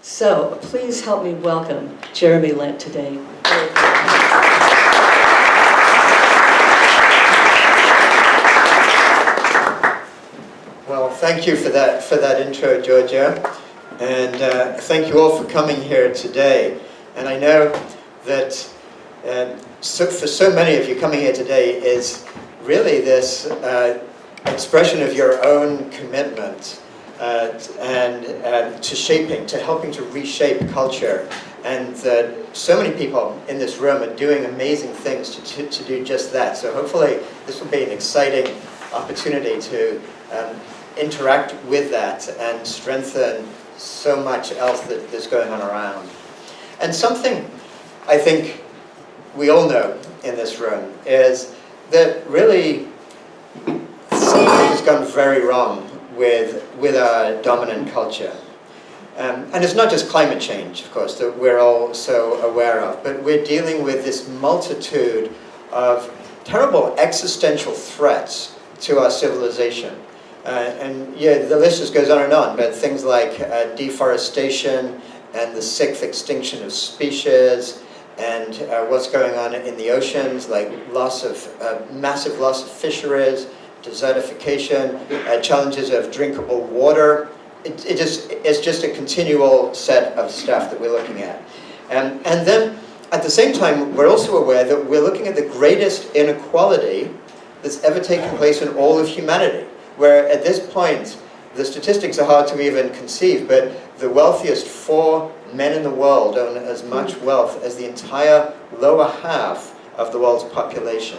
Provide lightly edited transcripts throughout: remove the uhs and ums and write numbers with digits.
So please help me welcome Jeremy Lent today. Well, thank you for that intro, Georgia, and thank you all for coming here today. And I know that for so many of you, coming here today is really this expression of your own commitment and to shaping, to helping to reshape culture, and that so many people in this room are doing amazing things to do just that. So hopefully this will be an exciting opportunity to interact with that and strengthen so much else that's going on around. And something I think we all know in this room is that really something has gone very wrong with our dominant culture. And it's not just climate change, of course, that we're all so aware of, but we're dealing with this multitude of terrible existential threats to our civilization. And yeah, the list just goes on, but things like deforestation and the sixth extinction of species, and what's going on in the oceans, like massive loss of fisheries, desertification, challenges of drinkable water. It's just a continual set of stuff that we're looking at. And then, at the same time, we're also aware that we're looking at the greatest inequality that's ever taken place in all of humanity, where at this point, the statistics are hard to even conceive, but the wealthiest 4 men in the world own as much wealth as the entire lower half of the world's population.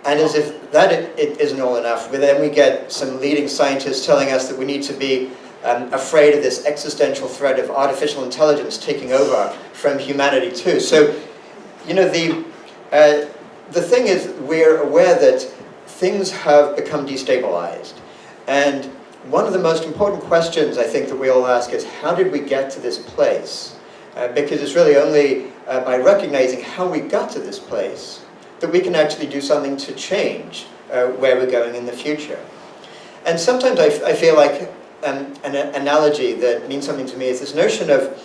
And as if that it isn't all enough, then we get some leading scientists telling us that we need to be afraid of this existential threat of artificial intelligence taking over from humanity too. So, you know, the thing is, we're aware that things have become destabilized. And one of the most important questions I think that we all ask is, how did we get to this place? Because it's really only by recognizing how we got to this place that we can actually do something to change where we're going in the future. And sometimes I feel like an analogy that means something to me is this notion of,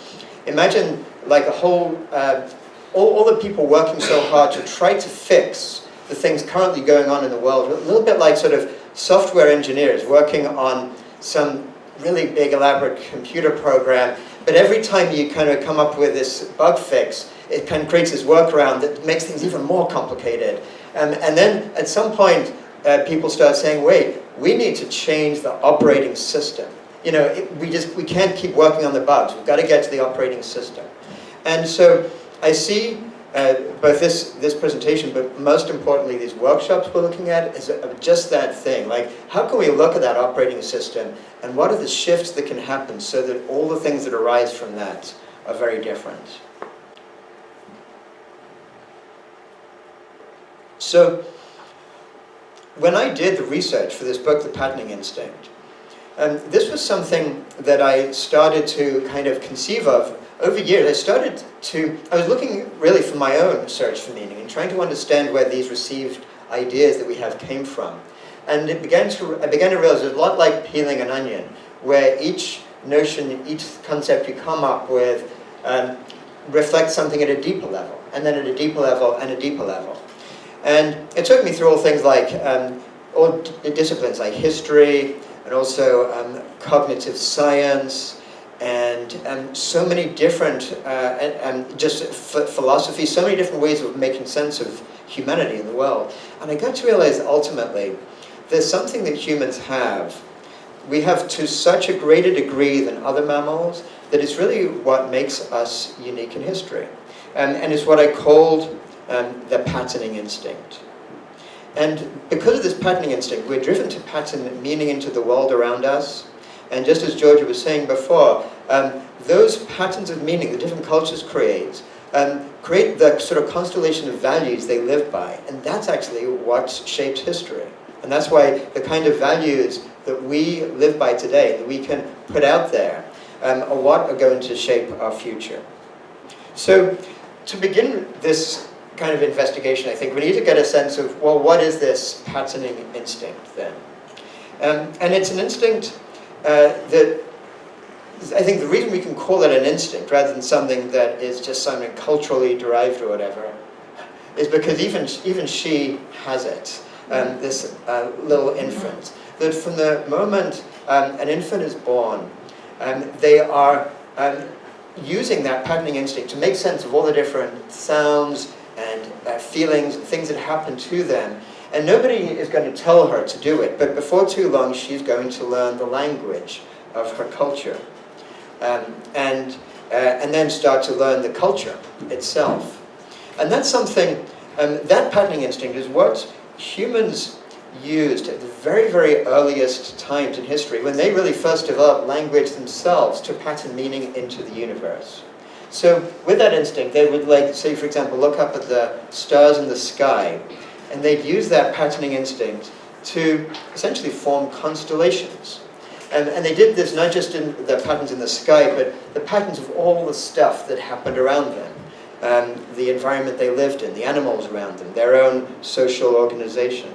imagine like a whole, all the people working so hard to try to fix the things currently going on in the world, a little bit like sort of software engineers working on some really big elaborate computer program, but every time you kind of come up with this bug fix, it kind of creates this workaround that makes things even more complicated. And then at some point, people start saying, wait, we need to change the operating system. You know, we can't keep working on the bugs. We've got to get to the operating system. And so I see both this presentation, but most importantly, these workshops we're looking at is just that thing. Like, how can we look at that operating system, and what are the shifts that can happen so that all the things that arise from that are very different? So, when I did the research for this book, The Patterning Instinct, this was something that I started to kind of conceive of over years. I was looking really for my own search for meaning and trying to understand where these received ideas that we have came from. And I began to realize it's a lot like peeling an onion, where each notion, each concept you come up with reflects something at a deeper level, and then at a deeper level, and a deeper level. And it took me through all things like, all disciplines like history, and also cognitive science, and so many different, and just philosophy, so many different ways of making sense of humanity in the world. And I got to realize that ultimately, there's something that humans have. We have to such a greater degree than other mammals that it's really what makes us unique in history. And it's what I called the patterning instinct. And because of this patterning instinct, we're driven to pattern meaning into the world around us. And just as Georgia was saying before, those patterns of meaning that different cultures create the sort of constellation of values they live by. And that's actually what shapes history. And that's why the kind of values that we live by today, that we can put out there, are what are going to shape our future. So to begin this kind of investigation, I think we need to get a sense of, well, what is this patterning instinct then? And it's an instinct that I think the reason we can call it an instinct rather than something that is just something culturally derived or whatever is because even she has it, this little infant. That from the moment an infant is born, they are using that patterning instinct to make sense of all the different sounds and feelings and things that happen to them. And nobody is going to tell her to do it, but before too long she's going to learn the language of her culture. And then start to learn the culture itself. And that's something, that patterning instinct is what humans used at the very, very earliest times in history, when they really first developed language themselves to pattern meaning into the universe. So with that instinct, they would, like, say, for example, look up at the stars in the sky, and they'd use that patterning instinct to essentially form constellations. And they did this not just in the patterns in the sky, but the patterns of all the stuff that happened around them. The environment they lived in, the animals around them, their own social organization.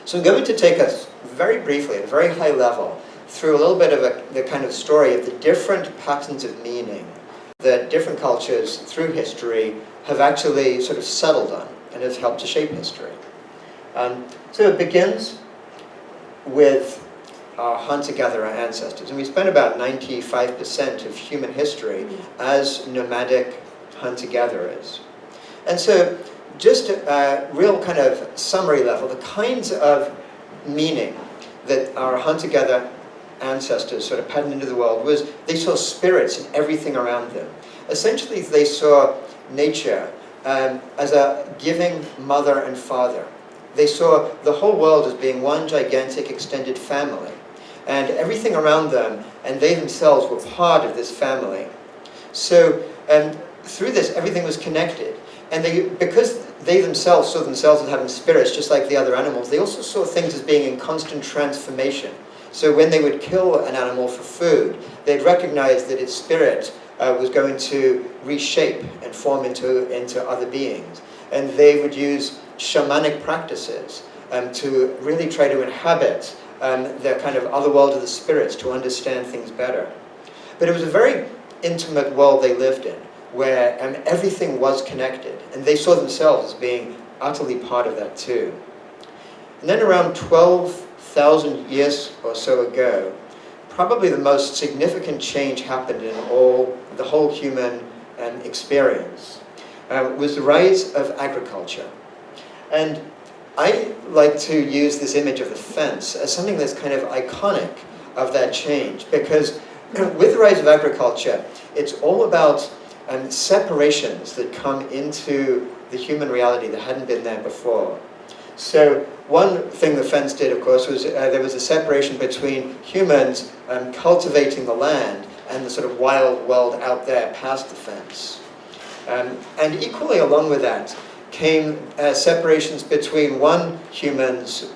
So I'm going to take us very briefly, at a very high level, through a little bit of the kind of story of the different patterns of meaning that different cultures through history have actually sort of settled on and have helped to shape history. So it begins with our hunter-gatherer ancestors. And we spent about 95% of human history as nomadic hunter-gatherers. And so just a real kind of summary level, the kinds of meaning that our hunter-gatherer ancestors sort of patterned into the world was they saw spirits in everything around them. Essentially, they saw nature as a giving mother and father. They saw the whole world as being one gigantic extended family. And everything around them, and they themselves were part of this family. So through this, everything was connected. And because they themselves saw themselves as having spirits, just like the other animals, they also saw things as being in constant transformation. So when they would kill an animal for food, they'd recognize that its spirit was going to reshape and form into other beings. And they would use shamanic practices to really try to inhabit the kind of other world of the spirits to understand things better. But it was a very intimate world they lived in, where everything was connected, and they saw themselves as being utterly part of that too. And then around 12,000 years or so ago, probably the most significant change happened in the whole human experience, was the rise of agriculture. And I like to use this image of the fence as something that's kind of iconic of that change, because with the rise of agriculture, it's all about separations that come into the human reality that hadn't been there before. So one thing the fence did, of course, was there was a separation between humans cultivating the land and the sort of wild world out there past the fence. And equally along with that came separations between one human's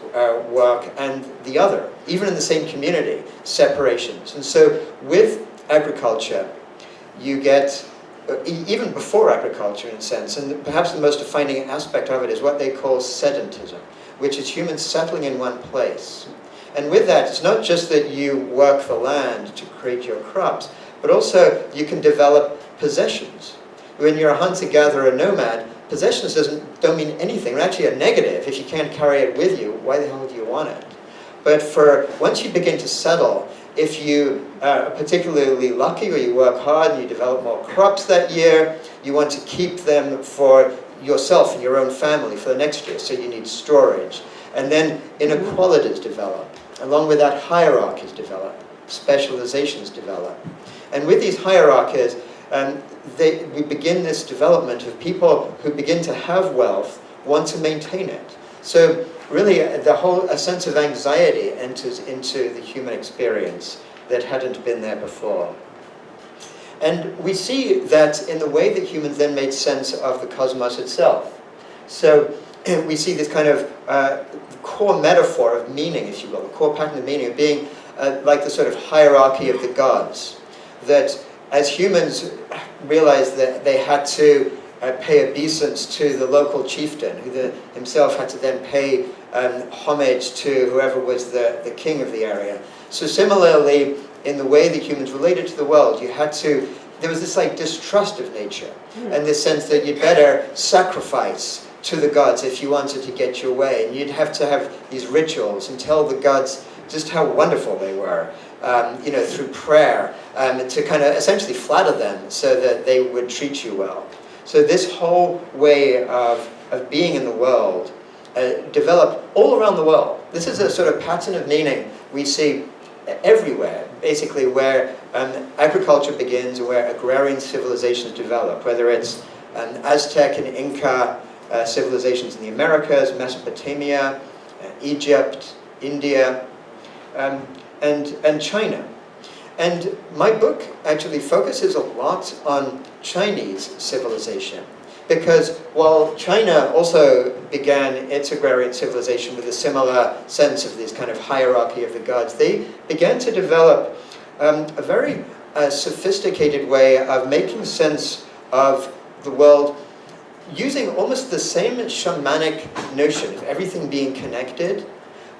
work and the other, even in the same community, separations. And so with agriculture, you get, even before agriculture in a sense, and perhaps the most defining aspect of it is what they call sedentism, which is humans settling in one place. And with that, it's not just that you work the land to create your crops, but also you can develop possessions. When you're a hunter-gatherer nomad, possessions don't mean anything. They're actually a negative. If you can't carry it with you, why the hell do you want it? But once you begin to settle, if you are particularly lucky or you work hard and you develop more crops that year, you want to keep them for yourself and your own family for the next year, so you need storage. And then inequalities develop. Along with that, hierarchies develop, specializations develop. And with these hierarchies, we begin this development of people who begin to have wealth, want to maintain it. So really, a sense of anxiety enters into the human experience that hadn't been there before. And we see that in the way that humans then made sense of the cosmos itself. So we see this kind of core metaphor of meaning, if you will, the core pattern of meaning of being like the sort of hierarchy of the gods. That as humans realized that they had to pay obeisance to the local chieftain, who himself had to then pay homage to whoever was the king of the area. So similarly, in the way that humans related to the world, there was this like distrust of nature, and this sense that you'd better sacrifice to the gods if you wanted to get your way, and you'd have to have these rituals and tell the gods just how wonderful they were, through prayer, to kind of essentially flatter them so that they would treat you well. So this whole way of being in the world developed all around the world. This is a sort of pattern of meaning we see everywhere, basically, where agriculture begins or where agrarian civilizations develop, whether it's Aztec and Inca civilizations in the Americas, Mesopotamia, Egypt, India, and China. And my book actually focuses a lot on Chinese civilization, because while China also began its agrarian civilization with a similar sense of this kind of hierarchy of the gods, they began to develop a very sophisticated way of making sense of the world using almost the same shamanic notion of everything being connected.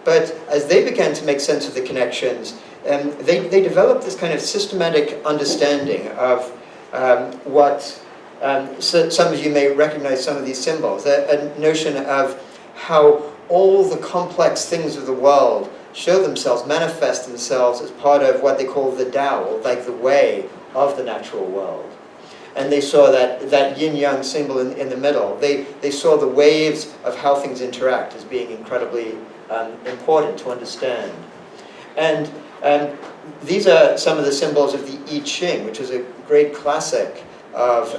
But as they began to make sense of the connections, they developed this kind of systematic understanding of so some of you may recognize some of these symbols, a notion of how all the complex things of the world show themselves, manifest themselves as part of what they call the Tao, or like the way of the natural world. And they saw that yin-yang symbol in the middle. They saw the waves of how things interact as being incredibly important to understand. And these are some of the symbols of the I Ching, which is a great classic of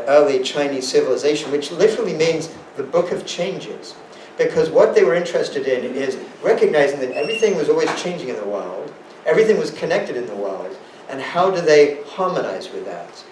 early Chinese civilization, which literally means the book of changes. Because what they were interested in is recognizing that everything was always changing in the world, everything was connected in the world, and how do they harmonize with that?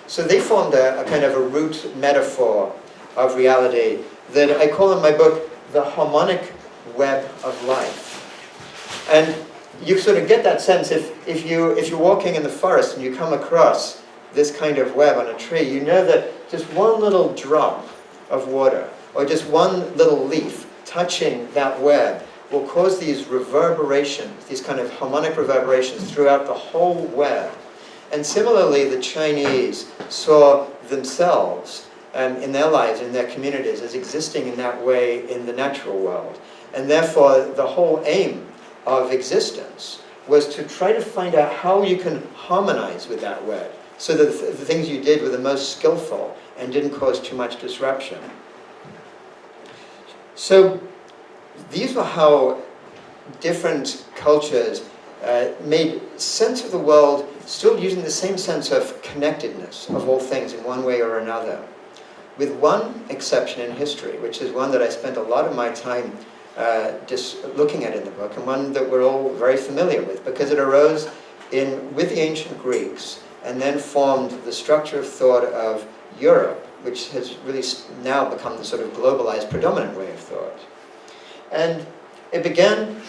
So they formed a kind of a root metaphor of reality that I call in my book the harmonic web of life. And you sort of get that sense if you're walking in the forest and you come across this kind of web on a tree, you know that just one little drop of water or just one little leaf touching that web will cause these reverberations, these kind of harmonic reverberations throughout the whole web. And similarly, the Chinese saw themselves in their lives, in their communities, as existing in that way in the natural world. And therefore, the whole aim of existence was to try to find out how you can harmonize with that web, so that the things you did were the most skillful and didn't cause too much disruption. So these were how different cultures made sense of the world, still using the same sense of connectedness of all things in one way or another, with one exception in history, which is one that I spent a lot of my time just looking at in the book, and one that we're all very familiar with, because it arose with the ancient Greeks, and then formed the structure of thought of Europe, which has really now become the sort of globalized predominant way of thought. And it began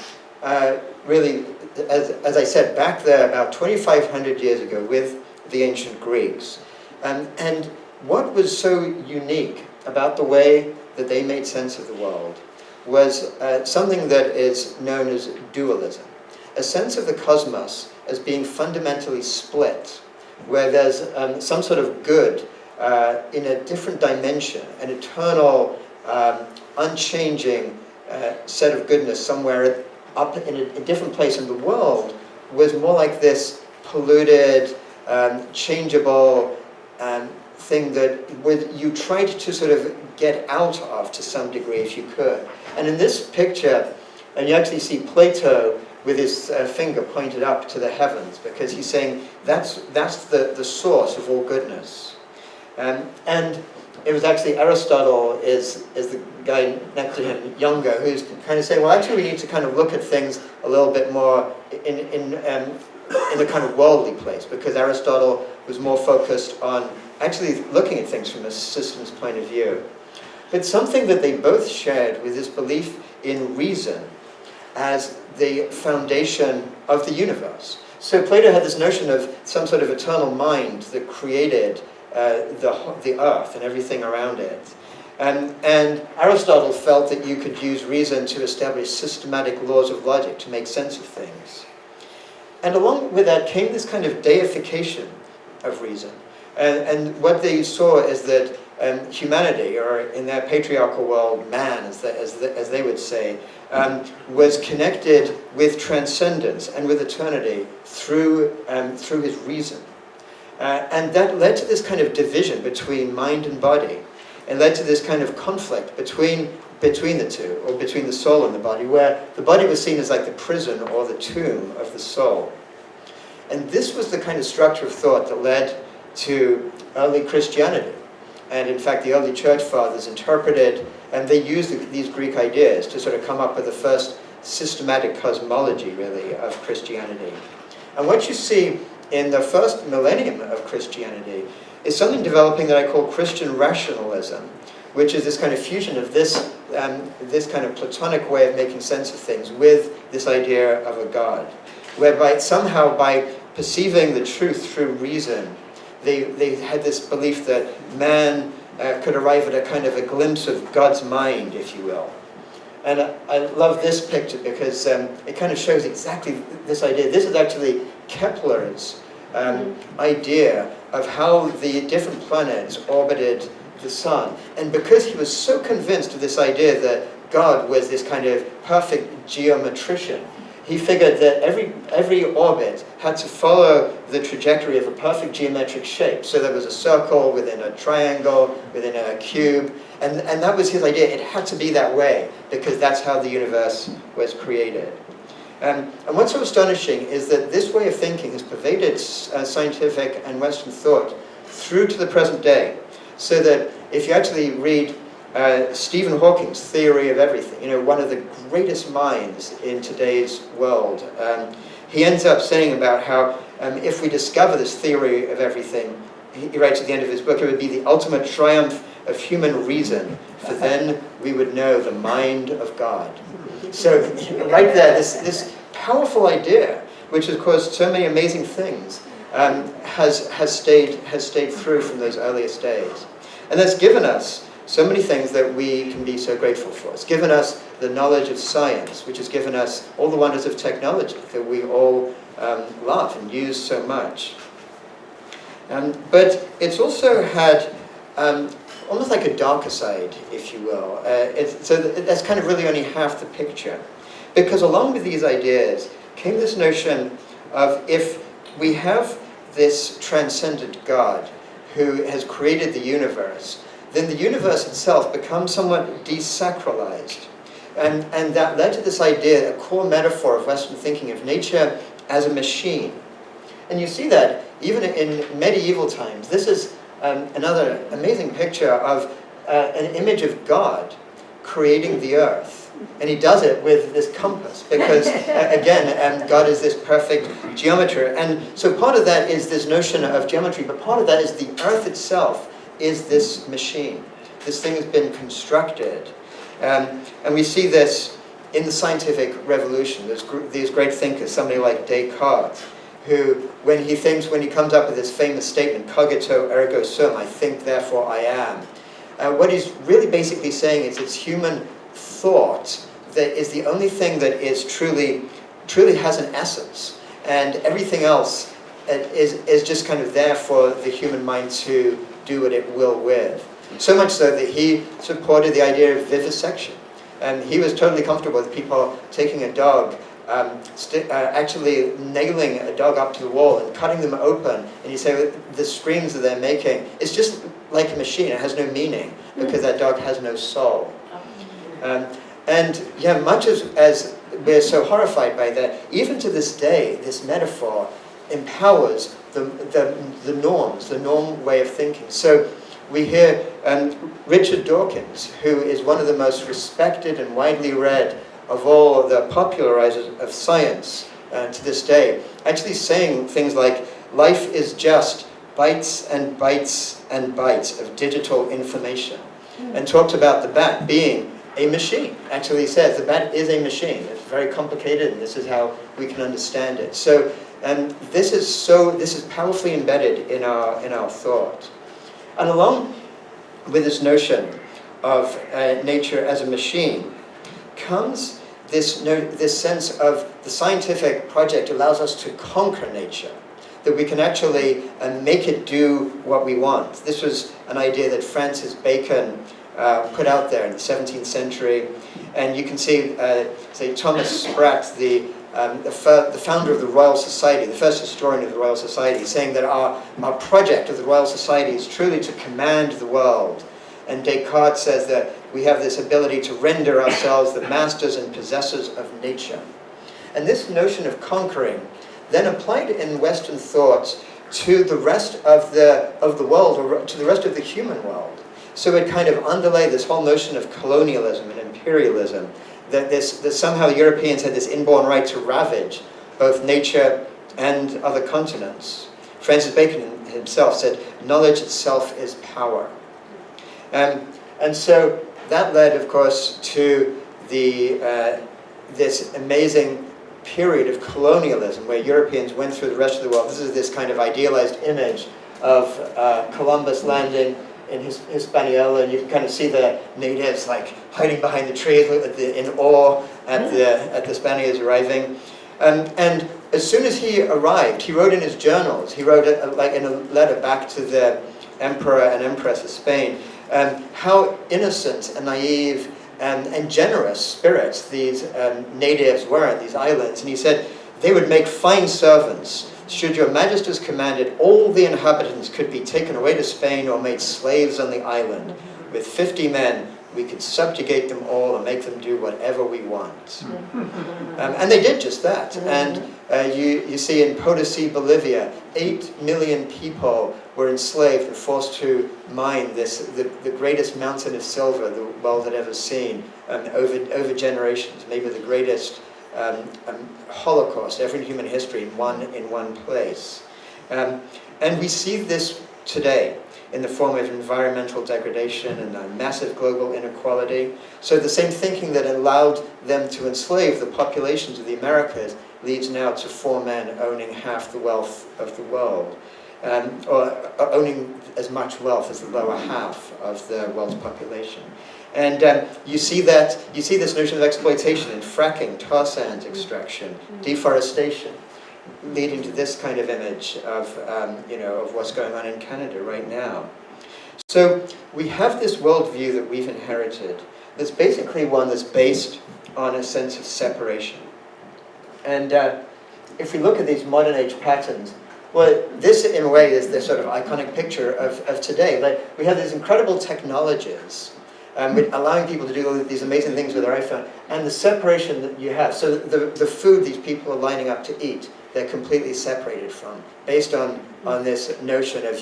really, as I said, back there about 2,500 years ago with the ancient Greeks. And what was so unique about the way that they made sense of the world was something that is known as dualism, a sense of the cosmos as being fundamentally split, where there's some sort of good in a different dimension, an eternal, unchanging set of goodness somewhere up in a different place, in the world was more like this polluted, changeable thing that you tried to sort of get out of to some degree if you could. And in this picture, and you actually see Plato with his finger pointed up to the heavens, because he's saying that's the source of all goodness. And it was actually Aristotle is the guy next to him, younger, who's kind of saying, well, actually we need to kind of look at things a little bit more in a kind of worldly place, because Aristotle was more focused on actually looking at things from a systems point of view. But something that they both shared was this belief in reason as the foundation of the universe. So Plato had this notion of some sort of eternal mind that created the earth and everything around it. And Aristotle felt that you could use reason to establish systematic laws of logic to make sense of things. And along with that came this kind of deification of reason. And what they saw is that humanity, or in their patriarchal world, man, as they would say, was connected with transcendence and with eternity through his reason. And that led to this kind of division between mind and body, and led to this kind of conflict between the two, or between the soul and the body, where the body was seen as like the prison or the tomb of the soul. And this was the kind of structure of thought that led to early Christianity. And in fact, the early church fathers interpreted, and they used these Greek ideas to sort of come up with the first systematic cosmology, really, of Christianity. And what you see in the first millennium of Christianity is something developing that I call Christian rationalism, which is this kind of fusion of this kind of Platonic way of making sense of things with this idea of a God, whereby somehow by perceiving the truth through reason, they had this belief that man could arrive at a kind of a glimpse of God's mind, if you will. And I love this picture because it kind of shows exactly this idea. This is actually Kepler's idea of how the different planets orbited the sun. And because he was so convinced of this idea that God was this kind of perfect geometrician, he figured that every orbit had to follow the trajectory of a perfect geometric shape. So there was a circle within a triangle, within a cube, and that was his idea. It had to be that way because that's how the universe was created. And what's so astonishing is that this way of thinking has pervaded scientific and Western thought through to the present day. So that if you actually read Stephen Hawking's theory of everything, one of the greatest minds in today's world, he ends up saying about how if we discover this theory of everything, he writes at the end of his book, it would be the ultimate triumph of human reason, for then we would know the mind of God. So right there, this powerful idea, which has caused so many amazing things, has stayed through from those earliest days. And that's given us so many things that we can be so grateful for. It's given us the knowledge of science, which has given us all the wonders of technology that we all love and use so much. But it's also had almost like a darker side, if you will. So that's kind of really only half the picture. Because along with these ideas came this notion of, if we have this transcendent God who has created the universe, then the universe itself becomes somewhat desacralized. And that led to this idea, a core metaphor of Western thinking of nature as a machine. And you see that even in medieval times. This is another amazing picture of an image of God creating the earth. And he does it with this compass because, again, God is this perfect geometer. And so part of that is this notion of geometry, but part of that is the earth itself is this machine. This thing has been constructed. And we see this in the scientific revolution. There's these great thinkers, somebody like Descartes, who, when he comes up with this famous statement, cogito ergo sum, I think, therefore I am. What he's really basically saying is it's human thought that is the only thing that is truly has an essence. And everything else is just kind of there for the human mind to do what it will with. So much so that he supported the idea of vivisection. And he was totally comfortable with people taking a dog, actually nailing a dog up to the wall and cutting them open. And you say the screams that they're making, it's just like a machine. It has no meaning because that dog has no soul. And yeah, much as we're so horrified by that, even to this day, this metaphor empowers the norms, the norm way of thinking. So we hear Richard Dawkins, who is one of the most respected and widely read of all the popularizers of science to this day, actually saying things like, life is just bytes and bytes and bytes of digital information, and talked about the bat being a machine. Actually says the bat is a machine. It's very complicated, and this is how we can understand it. So this is powerfully embedded in our thought. And along with this notion of nature as a machine comes this sense of the scientific project allows us to conquer nature, that we can actually make it do what we want. This was an idea that Francis Bacon put out there in the 17th century. And you can see, say, Thomas Sprat, the founder of the Royal Society, the first historian of the Royal Society, saying that our project of the Royal Society is truly to command the world. And Descartes says that we have this ability to render ourselves the masters and possessors of nature. And this notion of conquering then applied in Western thoughts to the rest of the world, or to the rest of the human world. So it kind of underlay this whole notion of colonialism and imperialism, that somehow Europeans had this inborn right to ravage both nature and other continents. Francis Bacon himself said, knowledge itself is power. And so that led, of course, to this amazing period of colonialism where Europeans went through the rest of the world. This is this kind of idealized image of Columbus landing in Hispaniola, and you can kind of see the natives like hiding behind the trees in awe at the Spaniards arriving. And as soon as he arrived, he wrote in his journals, he wrote like in a letter back to the emperor and empress of Spain, how innocent and naive and generous spirits these natives were at these islands. And he said, they would make fine servants. Should your majesties command it, all the inhabitants could be taken away to Spain or made slaves on the island. With 50 men, we could subjugate them all and make them do whatever we want. And they did just that. And you see in Potosi, Bolivia, 8 million people were enslaved and forced to mine the greatest mountain of silver the world had ever seen over generations, maybe the greatest Holocaust ever in human history in one place. And we see this today in the form of environmental degradation and massive global inequality. So the same thinking that allowed them to enslave the populations of the Americas leads now to 4 men owning half the wealth of the world, or owning as much wealth as the lower half of the world's population. And you see this notion of exploitation in fracking, tar sands extraction, deforestation, leading to this kind of image of what's going on in Canada right now. So we have this worldview that we've inherited that's basically one that's based on a sense of separation. And if we look at these modern age patterns, well, this in a way is the sort of iconic picture of today. Like, we have these incredible technologies allowing people to do all these amazing things with their iPhone, and the separation that you have. So the food these people are lining up to eat, they're completely separated from, based on this notion of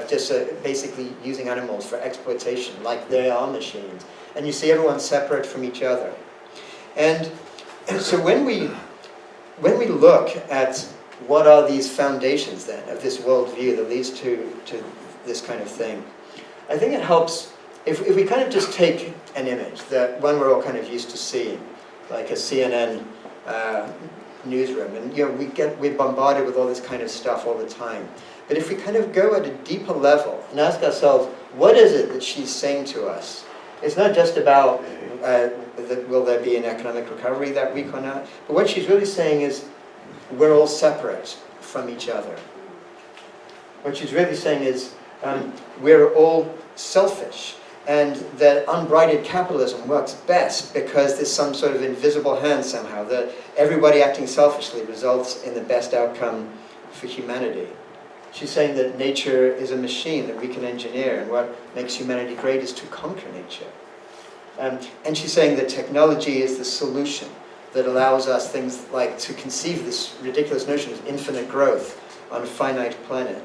just basically using animals for exploitation, like they are machines. And you see everyone separate from each other. And so when we look at what are these foundations then of this worldview that leads to this kind of thing, I think it helps if we kind of just take an image, that one we're all kind of used to seeing, like a CNN newsroom, and we're bombarded with all this kind of stuff all the time. But if we kind of go at a deeper level and ask ourselves, what is it that she's saying to us? It's not just about will there be an economic recovery that week or not, but what she's really saying is we're all separate from each other. What she's really saying is we're all selfish, and that unbridled capitalism works best because there's some sort of invisible hand somehow, that everybody acting selfishly results in the best outcome for humanity. She's saying that nature is a machine that we can engineer, and what makes humanity great is to conquer nature. And she's saying that technology is the solution that allows us things like to conceive this ridiculous notion of infinite growth on a finite planet.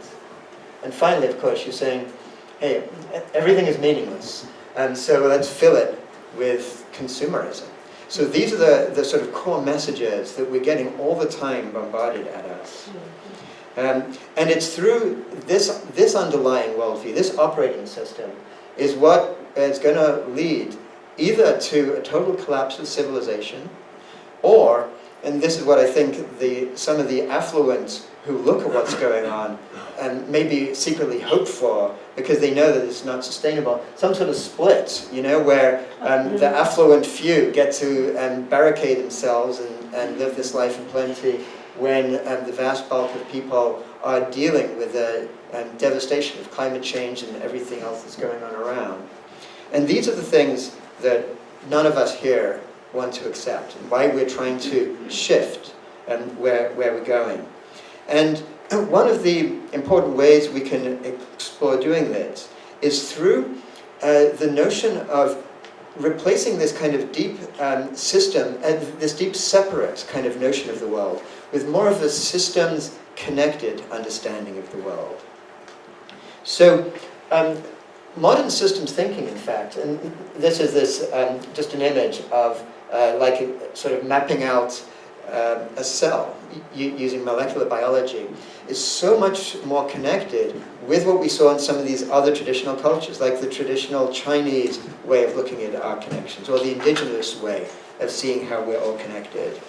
And finally, of course, she's saying, hey, everything is meaningless, and so let's fill it with consumerism. So these are the sort of core messages that we're getting all the time bombarded at us. And it's through this underlying worldview, this operating system, is what is going to lead either to a total collapse of civilization, or and this is what I think some of the affluent who look at what's going on and maybe secretly hope for, because they know that it's not sustainable, some sort of split, where the affluent few get to barricade themselves and live this life in plenty, when the vast bulk of people are dealing with the devastation of climate change and everything else that's going on around. And these are the things that none of us here want to accept, and why we're trying to shift where we're going. And one of the important ways we can explore doing this is through the notion of replacing this kind of deep system, this deep separate kind of notion of the world, with more of a systems-connected understanding of the world. So, modern systems thinking, in fact, and this is just an image of like sort of mapping out a cell using molecular biology, is so much more connected with what we saw in some of these other traditional cultures, like the traditional Chinese way of looking at our connections, or the indigenous way of seeing how we're all connected.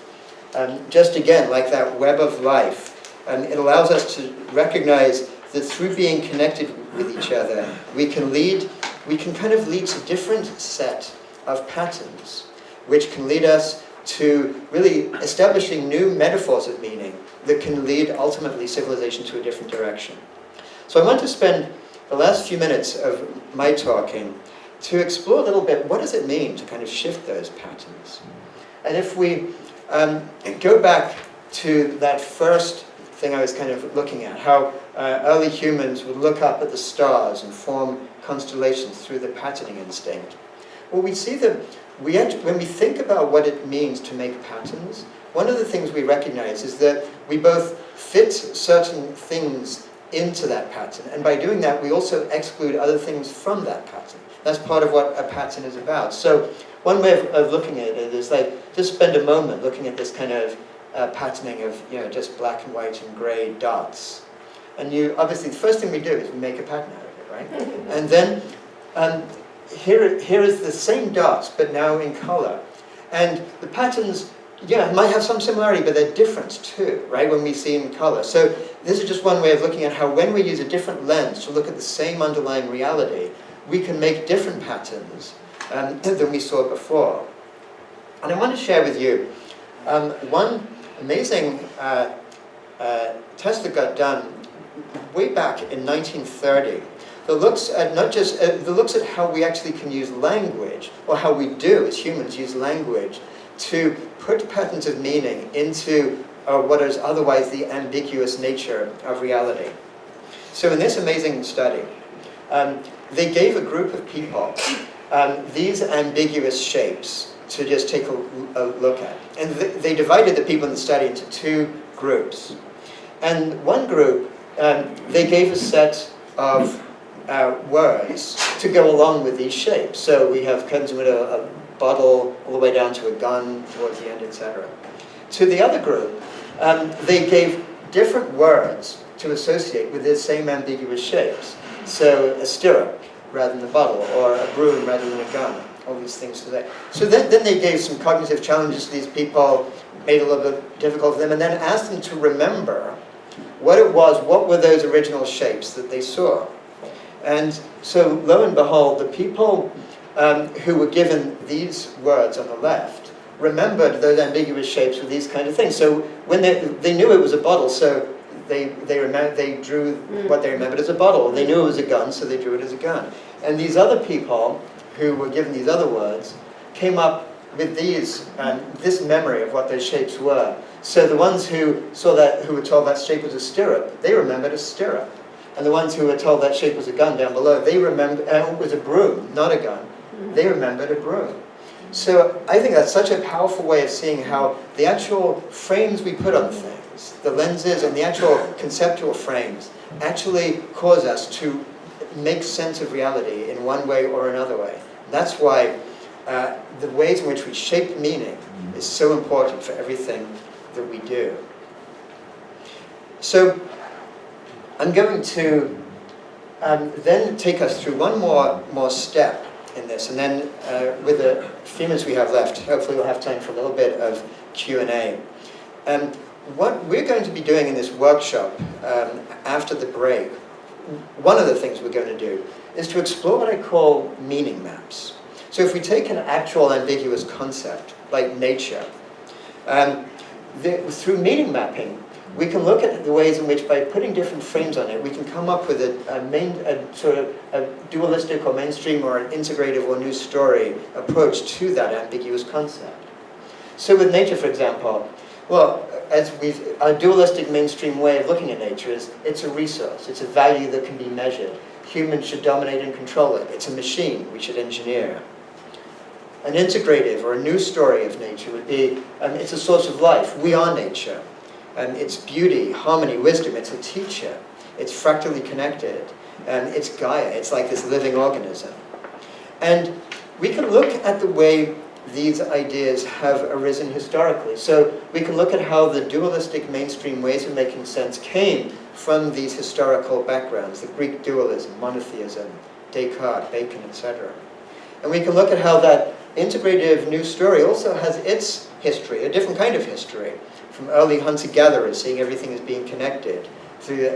Just again, like that web of life, it allows us to recognize that through being connected with each other, we can kind of lead to a different set of patterns, which can lead us to really establishing new metaphors of meaning that can lead ultimately civilization to a different direction. So I want to spend the last few minutes of my talking to explore a little bit, what does it mean to kind of shift those patterns? And if we go back to that first thing I was kind of looking at, how early humans would look up at the stars and form constellations through the patterning instinct. Well, we see that when we think about what it means to make patterns, one of the things we recognize is that we both fit certain things into that pattern, and by doing that we also exclude other things from that pattern. That's part of what a pattern is about. So one way of looking at it is like, just spend a moment looking at this kind of patterning of just black and white and grey dots. And obviously the first thing we do is we make a pattern out of it, right? And then here is the same dots, but now in color. And the patterns, might have some similarity, but they're different too, right, when we see in color. So this is just one way of looking at how when we use a different lens to look at the same underlying reality, we can make different patterns than we saw before. And I want to share with you one amazing test that got done way back in 1930. That looks at how we actually can use language, or how we do as humans use language, to put patterns of meaning into what is otherwise the ambiguous nature of reality. So in this amazing study, they gave a group of people these ambiguous shapes to just take a look at. And they divided the people in the study into two groups. And one group, they gave a set of words to go along with these shapes. So we have comes with a bottle all the way down to a gun towards the end, etc. To the other group, they gave different words to associate with the same ambiguous shapes. So a stirrup rather than a bottle, or a broom rather than a gun, all these things today. So then they gave some cognitive challenges to these people, made it a little bit difficult for them, and then asked them to remember what were those original shapes that they saw. And so, lo and behold, the people who were given these words on the left remembered those ambiguous shapes with these kind of things. So when they knew it was a bottle, so they drew what they remembered as a bottle. They knew it was a gun, so they drew it as a gun. And these other people who were given these other words came up with this memory of what those shapes were. So the ones who were told that shape was a stirrup, they remembered a stirrup. And the ones who were told that shape was a gun down below, they remembered it was a broom, not a gun. They remembered a broom. So I think that's such a powerful way of seeing how the actual frames we put on things, the lenses and the actual conceptual frames, actually cause us to make sense of reality in one way or another way. That's why the ways in which we shape meaning is so important for everything that we do. So I'm going to then take us through one more step in this, and then with the few minutes we have left, hopefully we'll have time for a little bit of Q&A. What we're going to be doing in this workshop after the break, one of the things we're going to do is to explore what I call meaning maps. So if we take an actual ambiguous concept, like nature, through meaning mapping, we can look at the ways in which, by putting different frames on it, we can come up with a sort of a dualistic or mainstream or an integrative or new story approach to that ambiguous concept. So with nature, for example, well, our dualistic mainstream way of looking at nature is it's a resource, it's a value that can be measured. Humans should dominate and control it. It's a machine we should engineer. An integrative or a new story of nature would be, it's a source of life. We are nature. It's beauty, harmony, wisdom. It's a teacher. It's fractally connected. It's Gaia. It's like this living organism. And we can look at the way these ideas have arisen historically. So we can look at how the dualistic mainstream ways of making sense came from these historical backgrounds, the Greek dualism, monotheism, Descartes, Bacon, etc. And we can look at how that integrative new story also has its history, a different kind of history, from early hunter-gatherers, seeing everything as being connected, through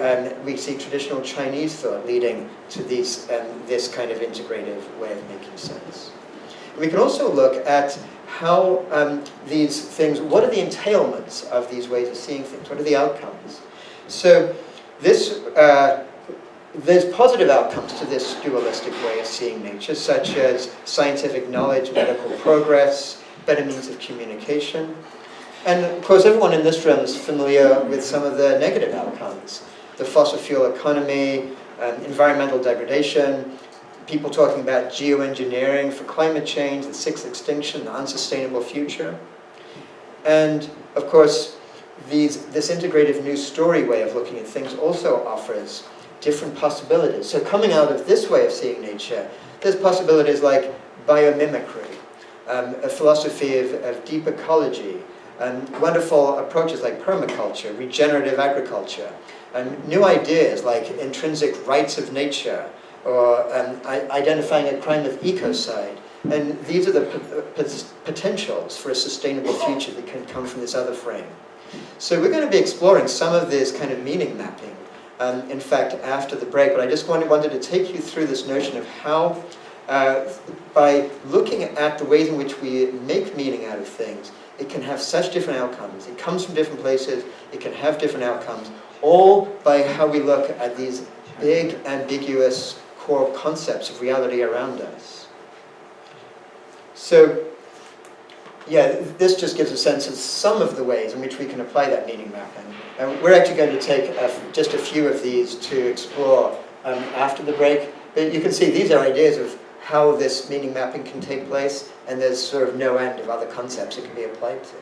we see traditional Chinese thought leading to this kind of integrative way of making sense. We can also look at how these things, what are the entailments of these ways of seeing things? What are the outcomes? So there's positive outcomes to this dualistic way of seeing nature, such as scientific knowledge, medical progress, better means of communication. And of course, everyone in this room is familiar with some of the negative outcomes. The fossil fuel economy, environmental degradation, people talking about geoengineering for climate change, the sixth extinction, the unsustainable future. And of course, this integrative new story way of looking at things also offers different possibilities. So coming out of this way of seeing nature, there's possibilities like biomimicry, a philosophy of deep ecology, and wonderful approaches like permaculture, regenerative agriculture, and new ideas like intrinsic rights of nature, or identifying a crime of ecocide. And these are the potentials for a sustainable future that can come from this other frame. So we're going to be exploring some of this kind of meaning mapping, in fact, after the break. But I just wanted to take you through this notion of how, by looking at the ways in which we make meaning out of things, it can have such different outcomes. It comes from different places. It can have different outcomes, all by how we look at these big, ambiguous core concepts of reality around us. So, yeah, this just gives a sense of some of the ways in which we can apply that meaning mapping. And we're actually going to take just a few of these to explore after the break. But you can see these are ideas of how this meaning mapping can take place, and there's sort of no end of other concepts it can be applied to.